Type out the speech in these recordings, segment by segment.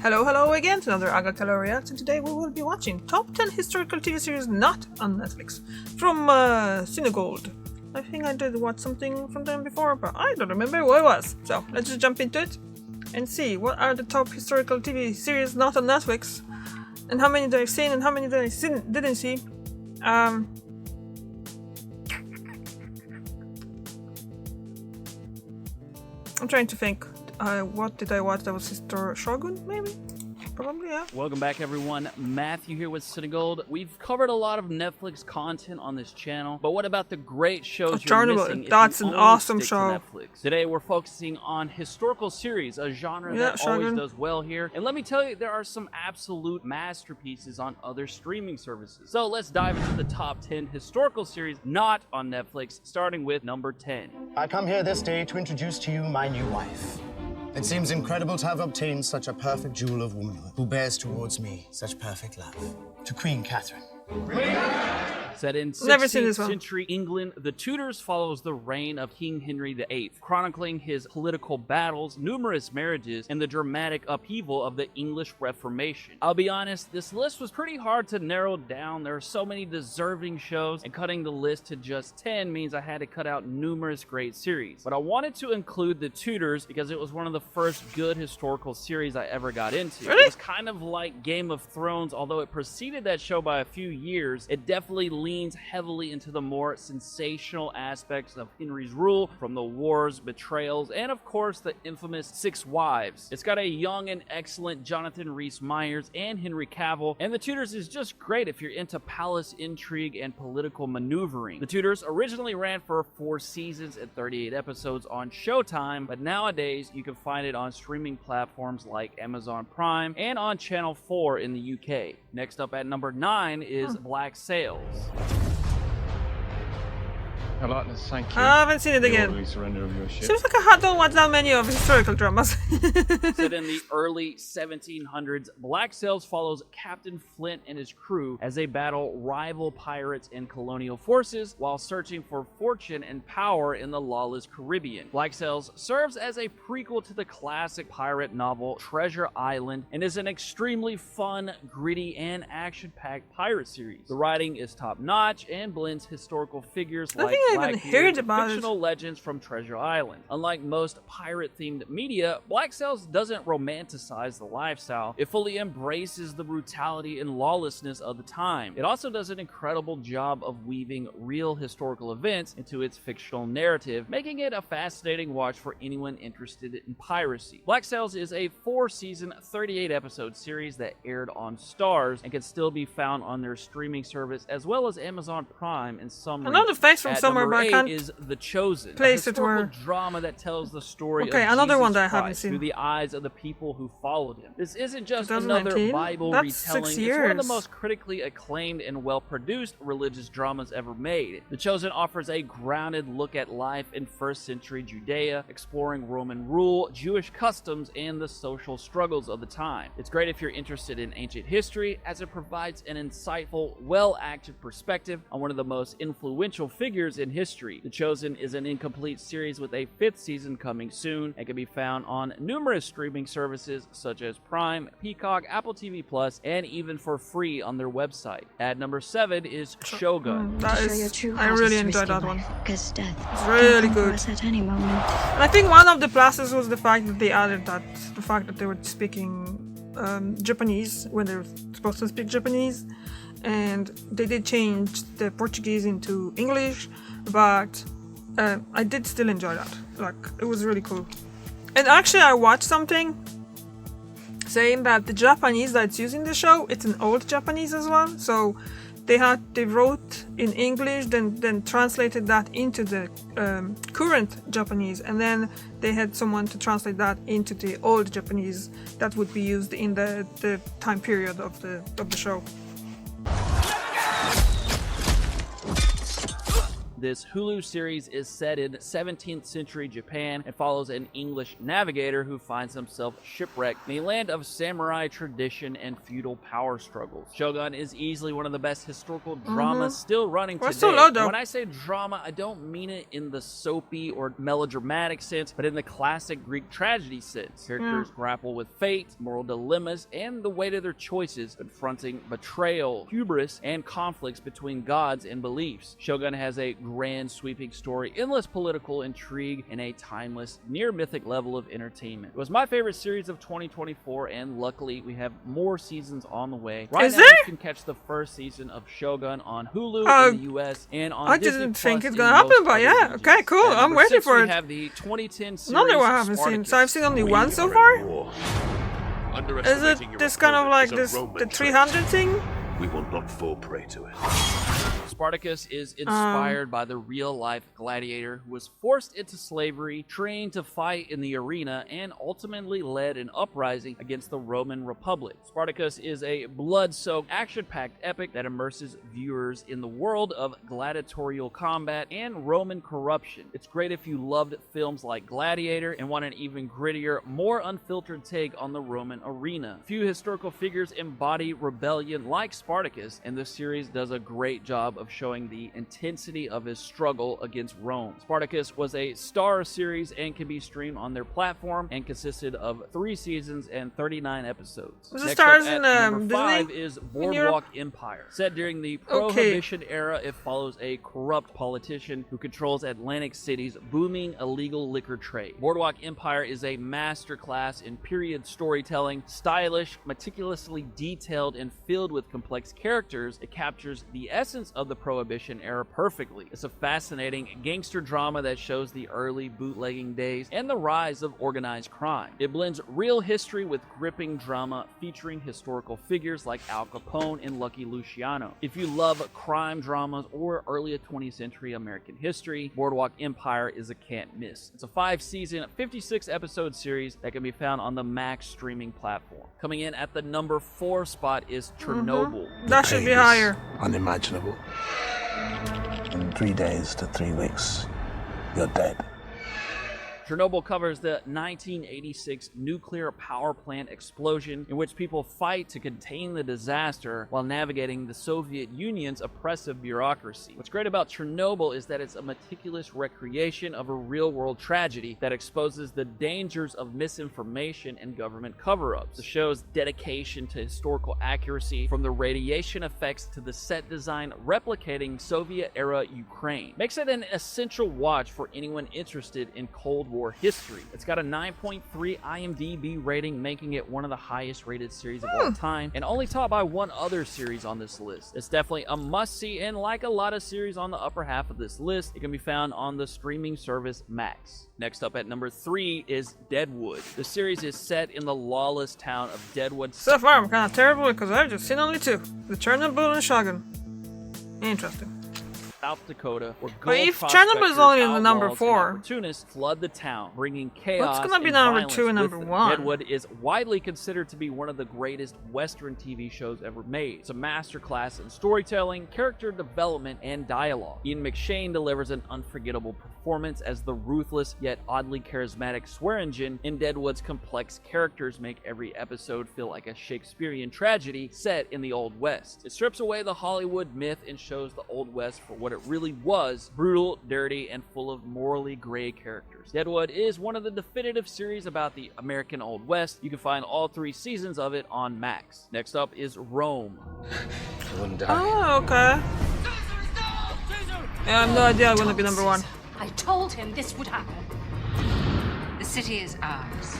Hello again to another Agakala Reacts, and today we will be watching Top 10 Historical TV Series Not on Netflix from Cinegold. I think I did watch something from them before, but I don't remember what it was. So let's just jump into it and see what are the top historical TV series not on Netflix, and how many that I've seen and how many that I didn't see. I'm trying to think. What did I watch? That was Sister Shogun, maybe? Probably, yeah. Welcome back, everyone. Matthew here with Cinegold. We've covered a lot of Netflix content on this channel, but what about the great shows you're missing if That's you an only awesome stick show. to Netflix? Today, we're focusing on historical series, a genre that always does well here. And let me tell you, there are some absolute masterpieces on other streaming services. So let's dive into the top 10 historical series not on Netflix, starting with number 10. I come here this day to introduce to you my new wife. It seems incredible to have obtained such a perfect jewel of womanhood, who bears towards me such perfect love. To Queen Catherine. Set in 16th century England, The Tudors follows the reign of King Henry VIII, chronicling his political battles, numerous marriages, and the dramatic upheaval of the English Reformation. I'll be honest, this list was pretty hard to narrow down. There are so many deserving shows, and cutting the list to just 10 means I had to cut out numerous great series. But I wanted to include The Tudors because it was one of the first good historical series I ever got into. It was kind of like Game of Thrones, although it preceded that show by a few years. It definitely leans heavily into the more sensational aspects of Henry's rule, from the wars, betrayals, and of course the infamous Six Wives. It's got a young and excellent Jonathan Rhys-Meyers and Henry Cavill, and The Tudors is just great if you're into palace intrigue and political maneuvering. The Tudors originally ran for 4 seasons and 38 episodes on Showtime, but nowadays you can find it on streaming platforms like Amazon Prime and on Channel 4 in the UK. Next up at number 9 is Black Sails. I'd like to thank you. I haven't seen it again. Surrender of your ship. Seems like I don't watch that many of historical dramas. Set in the early 1700s, Black Sails follows Captain Flint and his crew as they battle rival pirates and colonial forces while searching for fortune and power in the lawless Caribbean. Black Sails serves as a prequel to the classic pirate novel Treasure Island and is an extremely fun, gritty, and action-packed pirate series. The writing is top-notch and blends historical figures like fictional legends from Treasure Island. Unlike most pirate-themed media, Black Sails doesn't romanticize the lifestyle. It fully embraces the brutality and lawlessness of the time. It also does an incredible job of weaving real historical events into its fictional narrative, making it a fascinating watch for anyone interested in piracy. Black Sails is a 4-season, 38-episode series that aired on Starz and can still be found on their streaming service as well as Amazon Prime in some regions. I know the face from somewhere, but I can't is The Chosen, place a it where... drama that tells the story of another Jesus one that I Christ haven't seen through the eyes of the people who followed him. This isn't just 2019? another Bible That's retelling. 6 It's one of the years. most critically acclaimed and well-produced religious dramas ever made. The Chosen offers a grounded look at life in 1st century Judea, exploring Roman rule, Jewish customs, and the social struggles of the time. It's great if you're interested in ancient history, as it provides an insightful, well-acted perspective on one of the most influential figures in history. The Chosen is an incomplete series with a 5th season coming soon and can be found on numerous streaming services such as Prime, Peacock, Apple TV Plus, and even for free on their website. At number 7 is Shogun. I really enjoyed that one. Because death It's really good. at any moment. And I think one of the pluses was the fact that they added the fact that they were speaking Japanese when they were supposed to speak Japanese, and they did change the Portuguese into English, but I did still enjoy that. Like, it was really cool. And actually, I watched something saying that the Japanese that's using the show, it's an old Japanese as well. So they wrote in English, then translated that into the current Japanese, and then they had someone to translate that into the old Japanese that would be used in the time period of the show. This Hulu series is set in 17th century Japan and follows an English navigator who finds himself shipwrecked in the land of samurai tradition and feudal power struggles. Shogun is easily one of the best historical dramas still running today. So low, though. When I say drama, I don't mean it in the soapy or melodramatic sense, but in the classic Greek tragedy sense. Characters grapple with fate, moral dilemmas, and the weight of their choices, confronting betrayal, hubris, and conflicts between gods and beliefs. Shogun has a grand sweeping story, endless political intrigue, and a timeless, near mythic level of entertainment. It was my favorite series of 2024, and luckily we have more seasons on the way. Right now, you can catch the first season of Shogun on Hulu in the US and on Disney didn't Plus think it's in gonna happen, most but other yeah, regions. okay, cool. And I'm number waiting 6, for we it. have the 2010 series Another one I haven't seen. Spartacus. So I've seen only one so far. Is it this kind of like this the 300 thing? We will not fall prey to it. Spartacus is inspired by the real-life gladiator who was forced into slavery, trained to fight in the arena, and ultimately led an uprising against the Roman Republic. Spartacus is a blood-soaked, action-packed epic that immerses viewers in the world of gladiatorial combat and Roman corruption. It's great if you loved films like Gladiator and want an even grittier, more unfiltered take on the Roman arena. Few historical figures embody rebellion like Spartacus, and this series does a great job of showing the intensity of his struggle against Rome. Spartacus was a Star series and can be streamed on their platform and consisted of 3 seasons and 39 episodes. Was it Next stars up at in number 5 Disney? is Boardwalk Empire. Set during the Prohibition era, it follows a corrupt politician who controls Atlantic City's booming illegal liquor trade. Boardwalk Empire is a masterclass in period storytelling, stylish, meticulously detailed, and filled with complex characters. It captures the essence of the Prohibition era perfectly. It's a fascinating gangster drama that shows the early bootlegging days and the rise of organized crime. It blends real history with gripping drama featuring historical figures like Al Capone and Lucky Luciano. If you love crime dramas or early 20th century American history, Boardwalk Empire is a can't miss. It's a 5-season, 56-episode series that can be found on the Max streaming platform. Coming in at the number 4 spot is Chernobyl. That should be higher. Unimaginable. In 3 days to 3 weeks, you're dead. Chernobyl covers the 1986 nuclear power plant explosion in which people fight to contain the disaster while navigating the Soviet Union's oppressive bureaucracy. What's great about Chernobyl is that it's a meticulous recreation of a real-world tragedy that exposes the dangers of misinformation and government cover-ups. The show's dedication to historical accuracy, from the radiation effects to the set design replicating Soviet-era Ukraine, makes it an essential watch for anyone interested in Cold War history. It's got a 9.3 IMDb rating, making it one of the highest rated series of all time, and only topped by one other series on this list. It's definitely a must-see, and like a lot of series on the upper half of this list, it can be found on the streaming service Max. Next up at number 3 is Deadwood. The series is set in the lawless town of Deadwood. So far, I'm kind of terrible because I've just seen only 2. The Chernobyl and Shogun. Interesting. South Dakota, where But gold if Chernobyl is only in the number outlaws, and 4, opportunists flood the town, bringing chaos what's gonna be and number violence 2 and with number them. 1? Deadwood is widely considered to be one of the greatest Western TV shows ever made. It's a masterclass in storytelling, character development, and dialogue. Ian McShane delivers an unforgettable performance as the ruthless yet oddly charismatic Swearingen, and Deadwood's complex characters make every episode feel like a Shakespearean tragedy set in the Old West. It strips away the Hollywood myth and shows the Old West for what it really was: brutal, dirty, and full of morally gray characters. Deadwood is one of the definitive series about the American Old West. You can find all 3 seasons of it on Max. Next up is Rome. Oh, okay. Yeah, I have no idea I'm gonna be number 1. I told him this would happen. The city is ours.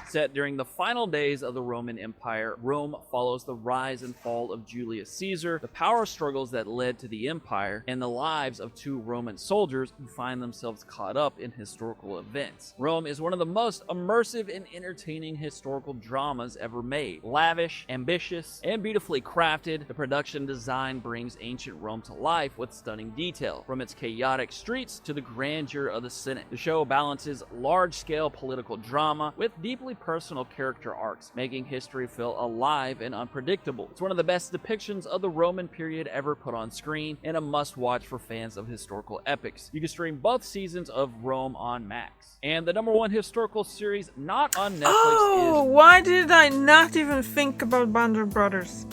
Set during the final days of the Roman Empire, Rome follows the rise and fall of Julius Caesar, the power struggles that led to the empire, and the lives of 2 Roman soldiers who find themselves caught up in historical events. Rome is one of the most immersive and entertaining historical dramas ever made. Lavish, ambitious, and beautifully crafted, the production design brings ancient Rome to life with stunning detail, from its chaotic streets to the grandeur of the Senate. The show balances large-scale political drama with deeply personal character arcs, making history feel alive and unpredictable. It's one of the best depictions of the Roman period ever put on screen, and a must-watch for fans of historical epics. You can stream both seasons of Rome on Max. And the #1 historical series not on Netflix is... why did I not even think about Band of Brothers?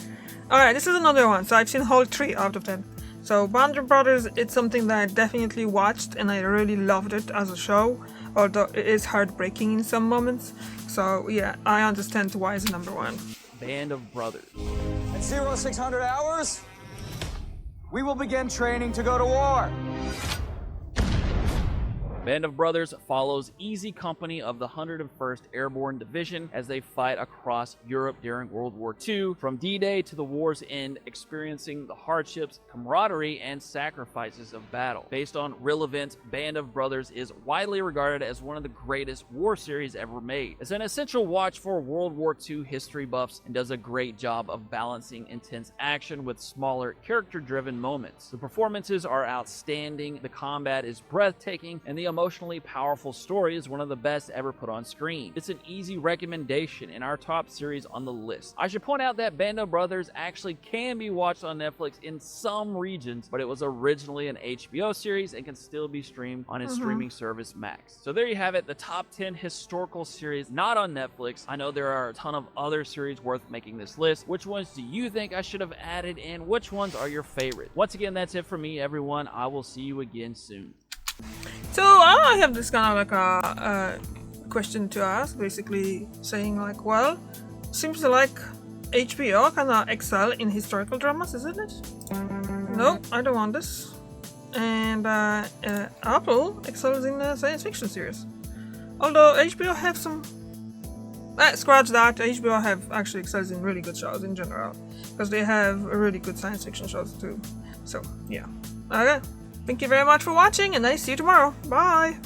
Alright, this is another one. So I've seen whole 3 out of them. So Band of Brothers, it's something that I definitely watched and I really loved it as a show, although it is heartbreaking in some moments. So yeah, I understand why it's #1. Band of Brothers. At 0600 hours, we will begin training to go to war. Band of Brothers follows Easy Company of the 101st Airborne Division as they fight across Europe during World War II, from D-Day to the war's end, experiencing the hardships, camaraderie, and sacrifices of battle. Based on real events, Band of Brothers is widely regarded as one of the greatest war series ever made. It's an essential watch for World War II history buffs and does a great job of balancing intense action with smaller, character-driven moments. The performances are outstanding, the combat is breathtaking, and the emotionally powerful story is one of the best ever put on screen. It's an easy recommendation in our top series on the list. I should point out that Band of Brothers actually can be watched on Netflix in some regions, but it was originally an HBO series and can still be streamed on its streaming service Max. So there you have it, the top 10 historical series not on Netflix. I know there are a ton of other series worth making this list. Which ones do you think I should have added in? Which ones are your favorite? Once again, that's it for me, everyone. I will see you again soon. So I have this kind of like a question to ask, basically saying like, well, seems like HBO kind of excel in historical dramas, isn't it? No, I don't want this. And Apple excels in science fiction series. Although HBO have some... scratch that, HBO have actually excels in really good shows in general, because they have really good science fiction shows too. So yeah. Okay. Thank you very much for watching, and I see you tomorrow. Bye!